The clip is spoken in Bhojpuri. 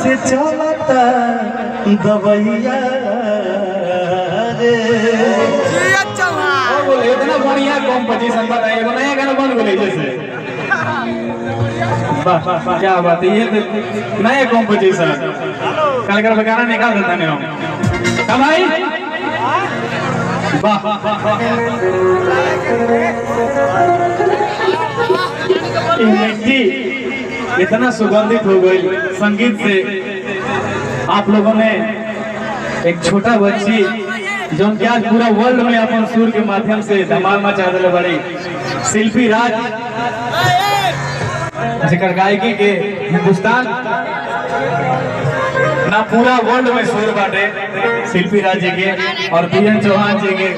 से चलता दवैया रे। बोले इतना बढ़िया कॉम्पोजिशन बताइए, एगो नया गाना बन बोले जैसे। वाह वाह क्या बात है, ये तो नया कॉम्पोजिशन। कल कर गाना निकाल देता नहीं हम का भाई। वाह मिट्टी इतना सुगंधित हो गई संगीत से। आप लोगों ने एक छोटा बच्ची जो कि आज पूरा वर्ल्ड में अपन सुर के माध्यम से धमाल मचा दिले बड़ी शिल्पी राज, जिकर गायकी के हिंदुस्तान ना पूरा वर्ल्ड में सुर बाटे शिल्पी राज जी के और बीएन चौहान जी के।